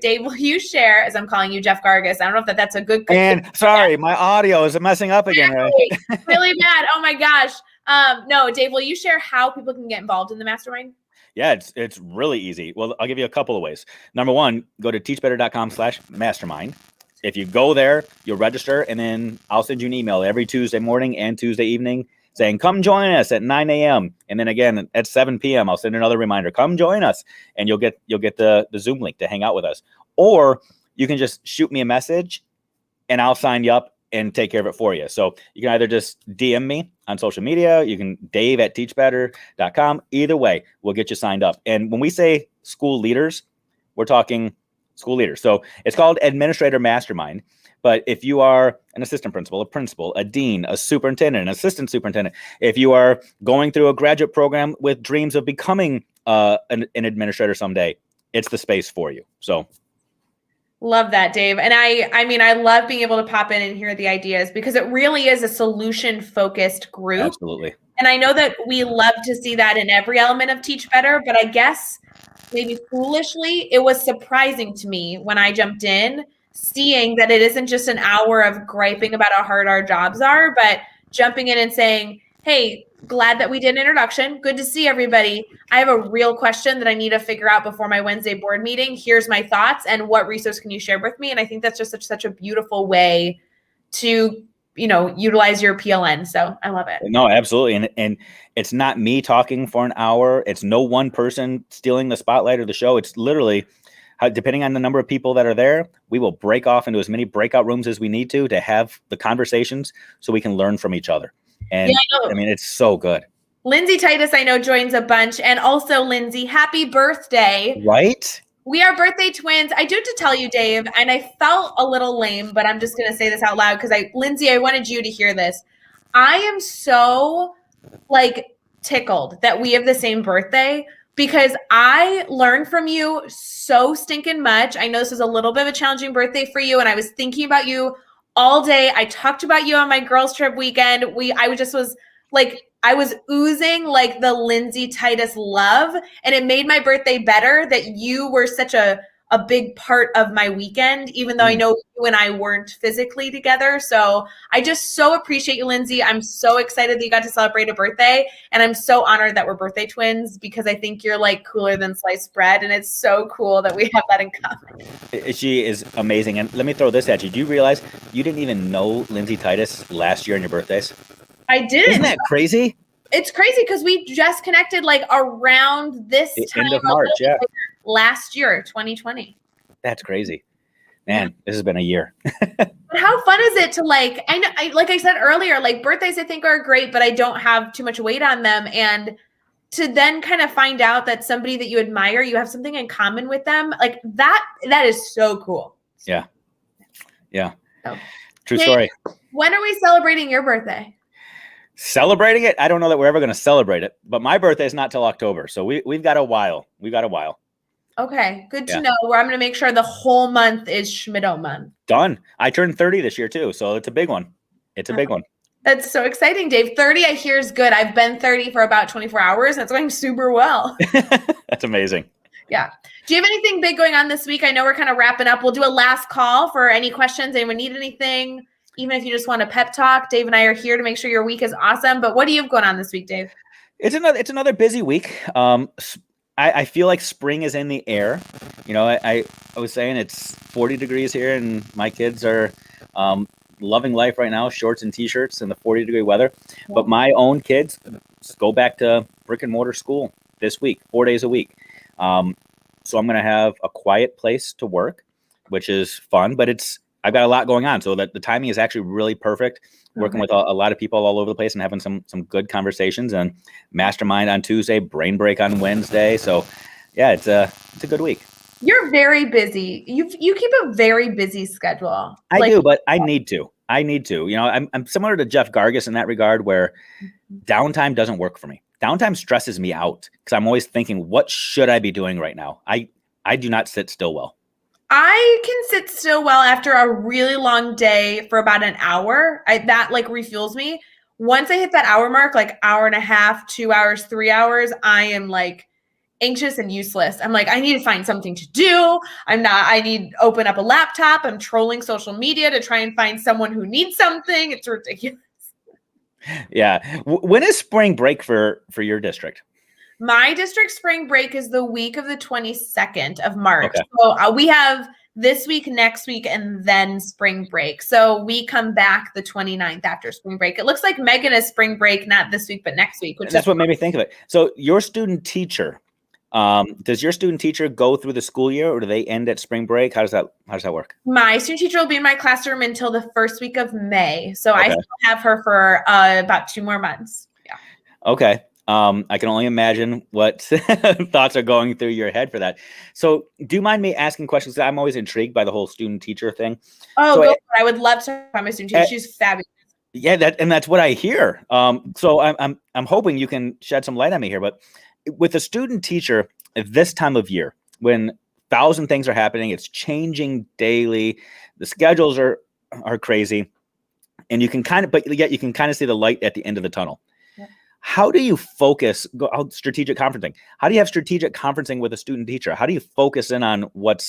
Dave, will you share, as I'm calling you Jeff Gargas? I don't know if that's a good. And sorry, my audio is messing up again. Right? Really bad. Oh my gosh. No, Dave, will you share how people can get involved in the mastermind? Yeah, it's really easy. Well, I'll give you a couple of ways. Number one, go to teachbetter.com/mastermind. If you go there, you'll register, and then I'll send you an email every Tuesday morning and Tuesday evening saying, come join us at 9 a.m. And then again, at 7 p.m., I'll send another reminder, come join us, and you'll get the Zoom link to hang out with us. Or you can just shoot me a message, and I'll sign you up and take care of it for you. So you can either just DM me on social media, you can dave@teachbetter.com. Either way, we'll get you signed up. And when we say school leaders, we're talking school leaders. So it's called Administrator Mastermind. But if you are an assistant principal, a principal, a dean, a superintendent, an assistant superintendent, if you are going through a graduate program with dreams of becoming an administrator someday, it's the space for you. So love that, Dave. And I mean, I love being able to pop in and hear the ideas, because it really is a solution-focused group. Absolutely. And I know that we love to see that in every element of Teach Better, but I guess maybe foolishly, it was surprising to me when I jumped in, seeing that it isn't just an hour of griping about how hard our jobs are, but jumping in and saying, hey, glad that we did an introduction. Good to see everybody. I have a real question that I need to figure out before my Wednesday board meeting. Here's my thoughts, and what resource can you share with me? And I think that's just such a beautiful way to, utilize your PLN. So I love it. No, absolutely. And it's not me talking for an hour. It's no one person stealing the spotlight or the show. It's literally, depending on the number of people that are there, we will break off into as many breakout rooms as we need to have the conversations so we can learn from each other. And yeah, I mean, it's so good. Lindsay Titus, I know, joins a bunch. And also, Lindsay, happy birthday. Right? We are birthday twins. I do have to tell you, Dave, and I felt a little lame, but I'm just going to say this out loud because Lindsay, I wanted you to hear this. I am so tickled that we have the same birthday, because I learned from you so stinking much. I know this is a little bit of a challenging birthday for you, and I was thinking about you all day. I talked about you on my girls trip weekend. I was oozing the Lindsay Titus love, and it made my birthday better that you were such a big part of my weekend, even though I know you and I weren't physically together. So I just so appreciate you, Lindsay. I'm so excited that you got to celebrate a birthday, and I'm so honored that we're birthday twins, because I think you're cooler than sliced bread, and it's so cool that we have that in common. She is amazing. And let me throw this at you. Do you realize you didn't even know Lindsay Titus last year on your birthdays? I didn't. Isn't that crazy? It's crazy because we just connected around this time end of March, yeah. Last year, 2020. That's crazy. Man, this has been a year. But how fun is it to I know, like I said earlier, birthdays I think are great, but I don't have too much weight on them. And to then kind of find out that somebody that you admire, you have something in common with them, that is so cool. Yeah. Yeah. So, true story. When are we celebrating your birthday? Celebrating it? I don't know that we're ever going to celebrate it, but my birthday is not till October. So we've got a while. Okay. Good to know. Where I'm going to make sure the whole month is Schmidto month. Done. I turned 30 this year too. So it's a big one. It's a big one. That's so exciting, Dave. 30, I hear, is good. I've been 30 for about 24 hours, and it's going super well. That's amazing. Yeah. Do you have anything big going on this week? I know we're kind of wrapping up. We'll do a last call for any questions. Anyone need anything? Even if you just want a pep talk, Dave and I are here to make sure your week is awesome. But what do you have going on this week, Dave? It's another busy week. I feel like spring is in the air. I was saying it's 40 degrees here, and my kids are loving life right now, shorts and t-shirts in the 40-degree weather. But my own kids go back to brick and mortar school this week, 4 days a week. So I'm going to have a quiet place to work, which is fun, but it's I've got a lot going on, so that the timing is actually really perfect. Working with a lot of people all over the place and having some good conversations, and mastermind on Tuesday, brain break on Wednesday. So yeah, it's a good week. You're very busy. You keep a very busy schedule. I do, but I need to. You know, I'm similar to Jeff Gargas in that regard, where downtime doesn't work for me. Downtime stresses me out because I'm always thinking, what should I be doing right now? I do not sit still well. I can sit still well after a really long day for about an hour. That like refuels me. Once I hit that hour mark, like hour and a half, 2 hours, 3 hours, I am like anxious and useless. I'm like, I need to find something to do. I need to open up a laptop. I'm trolling social media to try and find someone who needs something. It's ridiculous. Yeah. When is spring break for your district? My district spring break is the week of the 22nd of March. Okay. So we have this week, next week, and then spring break. So we come back the 29th after spring break. It looks like Megan is spring break, not this week, but next week. That's what made me think of it. So your student teacher, does your student teacher go through the school year, or do they end at spring break? How does that work? My student teacher will be in my classroom until the first week of May. So I still have her for about 2 more months. Yeah. Okay. I can only imagine what thoughts are going through your head for that. So do you mind me asking questions? I'm always intrigued by the whole student teacher thing. Oh, so I would love to find my student teacher. She's fabulous. Yeah, that's what I hear. So I'm hoping you can shed some light on me here, but with a student teacher at this time of year, when 1,000 things are happening, it's changing daily, the schedules are crazy, and you can kind of see the light at the end of the tunnel. How do you focus strategic conferencing? How do you have strategic conferencing with a student teacher? How do you focus in on what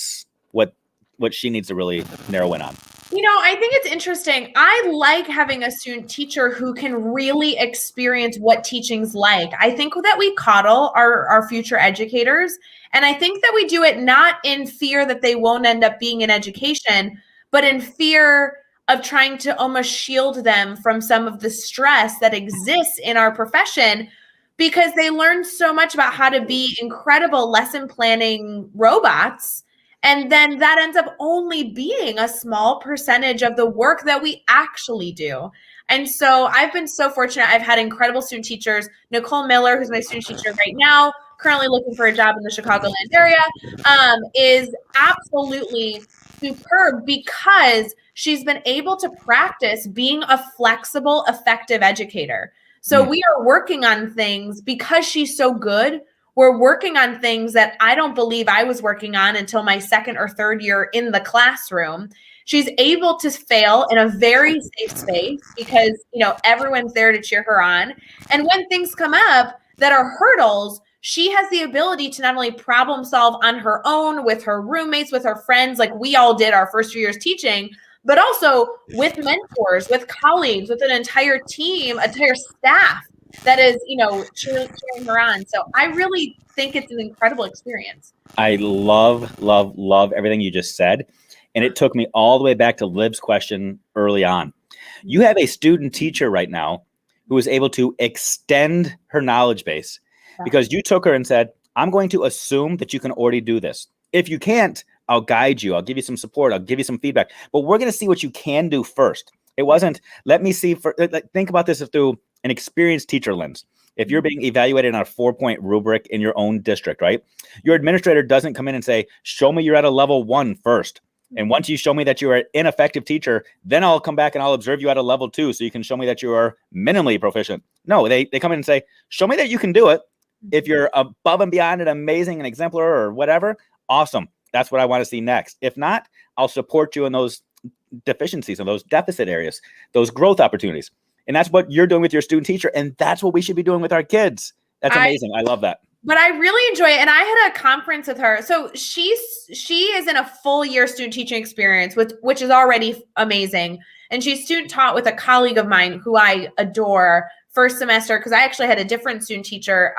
she needs to really narrow in on? You know, I think it's interesting. I like having a student teacher who can really experience what teaching's like. I think that we coddle our future educators. And I think that we do it not in fear that they won't end up being in education, but in fear of trying to almost shield them from some of the stress that exists in our profession, because they learn so much about how to be incredible lesson planning robots. And then that ends up only being a small percentage of the work that we actually do. And so I've been so fortunate. I've had incredible student teachers. Nicole Miller, who's my student teacher right now, currently looking for a job in the Chicagoland area, is absolutely superb because she's been able to practice being a flexible, effective educator. So we are working on things because she's so good. We're working on things that I don't believe I was working on until my second or third year in the classroom. She's able to fail in a very safe space because, you know, everyone's there to cheer her on. And when things come up that are hurdles, she has the ability to not only problem solve on her own with her roommates, with her friends, like we all did our first few years teaching, but also with mentors, with colleagues, with an entire team, entire staff that is, you know, cheering her on. So I really think it's an incredible experience. I love everything you just said. And it took me all the way back to Liv's question early on. You have a student teacher right now who is able to extend her knowledge base because you took her and said, I'm going to assume that you can already do this. If you can't, I'll guide you. I'll give you some support. I'll give you some feedback. But we're going to see what you can do first. It wasn't, let me see. Think about this through an experienced teacher lens. If you're being evaluated on a 4-point rubric in your own district, right? Your administrator doesn't come in and say, show me you're at a level 1 first. And once you show me that you are an ineffective teacher, then I'll come back and I'll observe you at a level 2 so you can show me that you are minimally proficient. No, they come in and say, show me that you can do it. If you're above and beyond and amazing and exemplar or whatever, awesome. That's what I want to see next. If not, I'll support you in those deficiencies and those deficit areas, those growth opportunities. And that's what you're doing with your student teacher. And that's what we should be doing with our kids. That's amazing. I love that. But I really enjoy it. And I had a conference with her. So she is in a full year student teaching experience, which is already amazing. And she's student taught with a colleague of mine who I adore first semester, because I actually had a different student teacher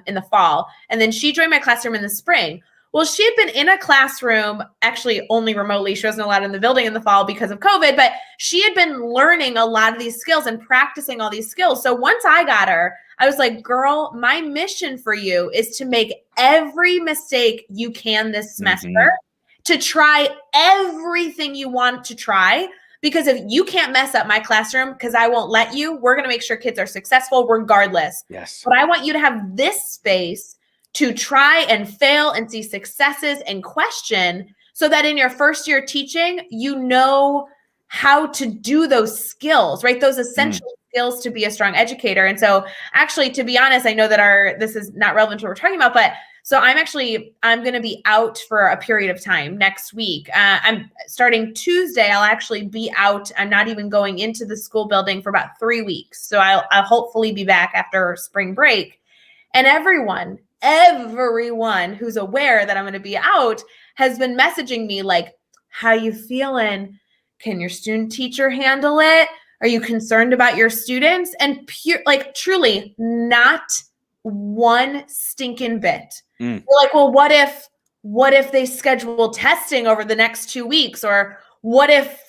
in the fall. And then she joined my classroom in the spring. Well, she had been in a classroom, actually only remotely. She wasn't allowed in the building in the fall because of COVID, but she had been learning a lot of these skills and practicing all these skills. So once I got her, I was like, girl, my mission for you is to make every mistake you can this semester. to try everything you want to try. Because if you can't mess up my classroom, because I won't let you, we're going to make sure kids are successful regardless. Yes. But I want you to have this space to try and fail and see successes and question, so that in your first year teaching, you know how to do those skills, right? Those essential skills to be a strong educator. And so actually, to be honest, I know that this is not relevant to what we're talking about, but so I'm going to be out for a period of time next week. I'm starting Tuesday. I'll actually be out. I'm not even going into the school building for about 3 weeks. So I'll hopefully be back after spring break. And everyone who's aware that I'm going to be out has been messaging me like, how you feeling? Can your student teacher handle it? Are you concerned about your students? And truly not one stinking bit. We're like, well, what if they schedule testing over the next 2 weeks? Or what if,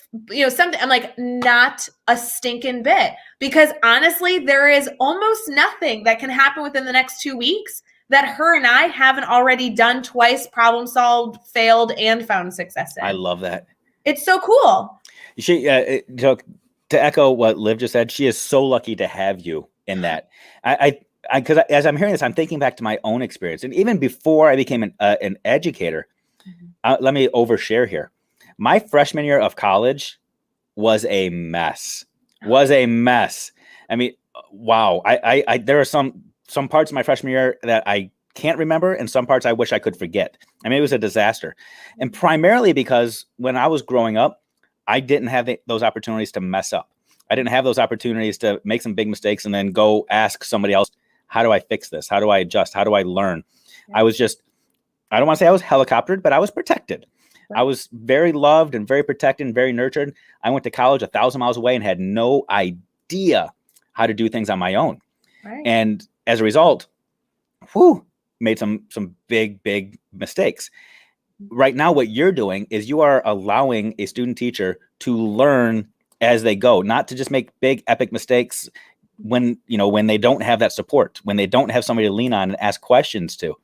something? I'm like, not a stinking bit. Because honestly, there is almost nothing that can happen within the next 2 weeks that her and I haven't already done twice, problem solved, failed, and found success in. I love that. It's so cool. To echo what Liv just said, she is so lucky to have you in that. Because as I'm hearing this, I'm thinking back to my own experience. And even before I became an educator, let me overshare here. My freshman year of college was a mess. I mean, wow. There are some parts of my freshman year that I can't remember, and some parts I wish I could forget. I mean, it was a disaster. And primarily because when I was growing up, I didn't have those opportunities to mess up. I didn't have those opportunities to make some big mistakes and then go ask somebody else, how do I fix this? How do I adjust? How do I learn? Yeah. I don't want to say I was helicoptered, but I was protected. Right. I was very loved and very protected and very nurtured. I went to college 1,000 miles away and had no idea how to do things on my own. Right. And as a result, made some big mistakes. Right now, what you're doing is you are allowing a student teacher to learn as they go, not to just make big epic mistakes when they don't have that support, when they don't have somebody to lean on and ask questions to.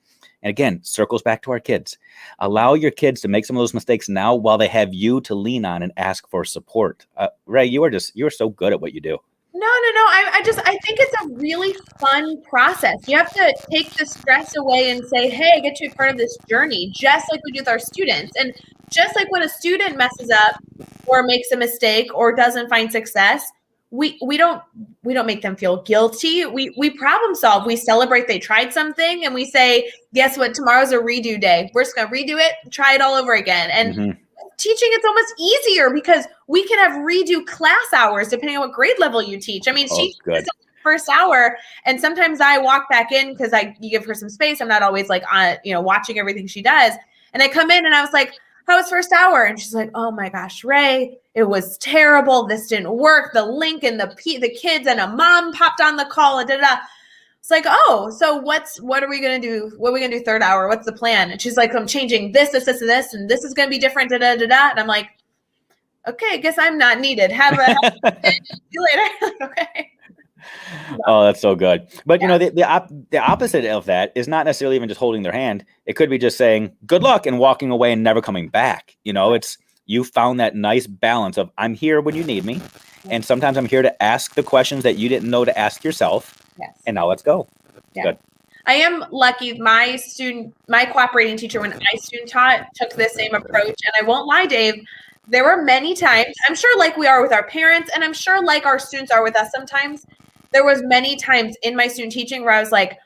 And again, circles back to our kids. Allow your kids to make some of those mistakes now while they have you to lean on and ask for support. Ray, you are so good at what you do. No. I think it's a really fun process. You have to take the stress away and say, hey, I get to be part of this journey, just like we do with our students. And just like when a student messes up or makes a mistake or doesn't find success, we don't make them feel guilty. We problem solve. We celebrate they tried something and we say, guess what? Tomorrow's a redo day. We're just going to redo it, try it all over again. And teaching, it's almost easier because we can have redo class hours depending on what grade level you teach. I mean, she does the first hour, and sometimes I walk back in because you give her some space. I'm not always like on, watching everything she does. And I come in and I was like, how was first hour? And she's like, oh my gosh, Ray, it was terrible. This didn't work. The link and the kids and a mom popped on the call and da-da. It's like, oh, so what are we going to do? What are we going to do third hour? What's the plan? And she's like, I'm changing this, and this, and this is going to be different, da-da-da-da. And I'm like, okay, I guess I'm not needed. See you later. Okay. Oh, that's so good. But the opposite of that is not necessarily even just holding their hand. It could be just saying good luck and walking away and never coming back. It's you found that nice balance of I'm here when you need me, and sometimes I'm here to ask the questions that you didn't know to ask yourself. Yes. And now let's go. Yeah. Good. I am lucky. My cooperating teacher, when I student taught, took this same approach. And I won't lie, Dave, there were many times, I'm sure like we are with our parents, and I'm sure like our students are with us sometimes, there was many times in my student teaching where I was like,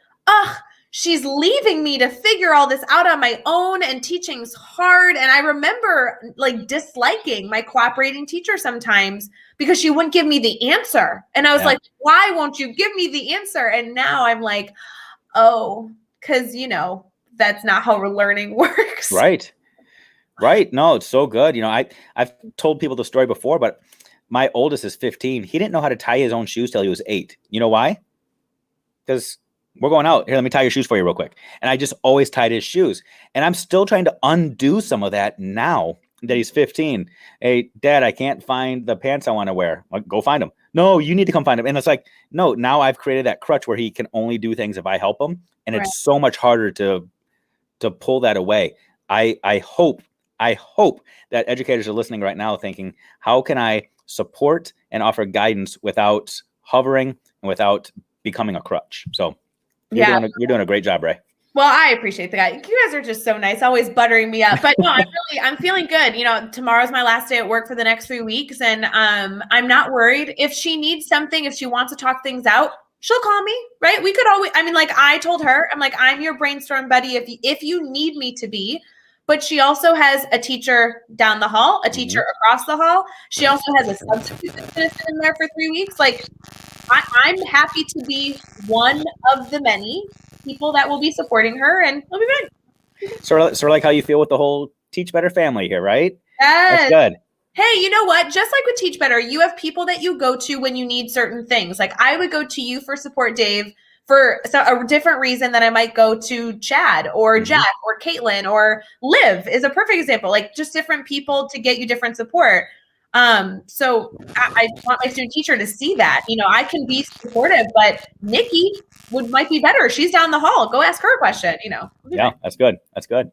she's leaving me to figure all this out on my own, and teaching's hard. And I remember like disliking my cooperating teacher sometimes because she wouldn't give me the answer. And I was like, why won't you give me the answer? And now I'm like, oh, because, that's not how learning works. Right. No, it's so good. I've told people the story before, but my oldest is 15. He didn't know how to tie his own shoes till he was 8. You know why? Because we're going out. Here, let me tie your shoes for you real quick. And I just always tied his shoes. And I'm still trying to undo some of that now that he's 15. Hey, Dad, I can't find the pants I want to wear. Like, go find them. No, you need to come find them. And it's like, no, now I've created that crutch where he can only do things if I help him. And It's so much harder to pull that away. I hope I hope that educators are listening right now thinking, how can I support and offer guidance without hovering and without becoming a crutch? So you're doing a great job, Ray. Well, I appreciate the guy. You guys are just so nice, always buttering me up. But no, I'm feeling good. You know, tomorrow's my last day at work for the next 3 weeks, and I'm not worried. If she needs something, if she wants to talk things out, she'll call me, right? We could always. I mean, like I told her, I'm like, I'm your brainstorm buddy if you need me to be. But she also has a teacher down the hall, a teacher across the hall. She also has a substitute that's going to sit in there for 3 weeks. Like, I'm happy to be one of the many people that will be supporting her, and it'll be good. Sort of like how you feel with the whole Teach Better family here, right? Yes. That's good. Hey, you know what? Just like with Teach Better, you have people that you go to when you need certain things. Like I would go to you for support, Dave, for a different reason than I might go to Chad or Jack or Caitlin or Liv is a perfect example. Like just different people to get you different support. So I want my student teacher to see that, you know, I can be supportive, but Nikki might be better. She's down the hall. Go ask her a question, you know. Yeah, that's good. That's good.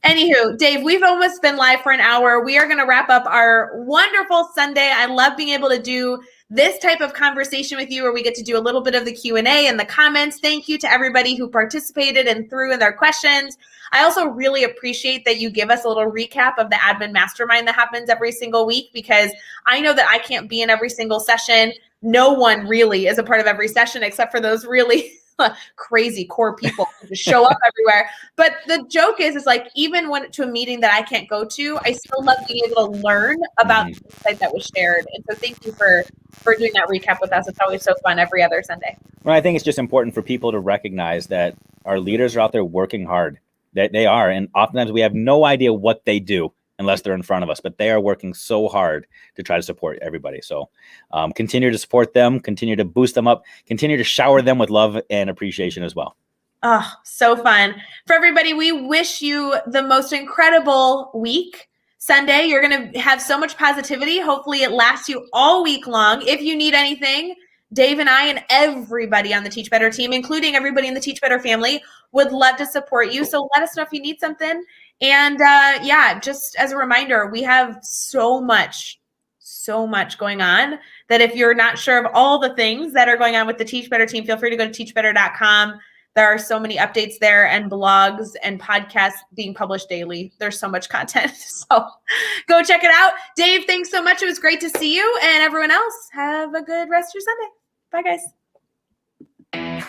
Anywho, Dave, we've almost been live for an hour. We are going to wrap up our wonderful Sunday. I love being able to do this type of conversation with you where we get to do a little bit of the Q&A and the comments. Thank you to everybody who participated and threw in their questions. I also really appreciate that you give us a little recap of the admin mastermind that happens every single week, because I know that I can't be in every single session. No one really is a part of every session except for those really crazy core people who just show up everywhere. But the joke is like, even when to a meeting that I can't go to, I still love being able to learn about the insight that was shared. And so thank you for doing that recap with us. It's always so fun every other Sunday. Well, I think it's just important for people to recognize that our leaders are out there working hard. That they are. And oftentimes we have no idea what they do unless they're in front of us, but they are working so hard to try to support everybody. So continue to support them, continue to boost them up, continue to shower them with love and appreciation as well. Oh, so fun. For everybody, we wish you the most incredible week. Sunday, you're going to have so much positivity. Hopefully it lasts you all week long. If you need anything, Dave and I and everybody on the Teach Better team, including everybody in the Teach Better family, would love to support you. So let us know if you need something. And yeah, just as a reminder, we have so much going on that if you're not sure of all the things that are going on with the Teach Better team, feel free to go to teachbetter.com. There are so many updates there and blogs and podcasts being published daily. There's so much content. So go check it out. Dave, thanks so much. It was great to see you. And everyone else, have a good rest of your Sunday. Bye, guys.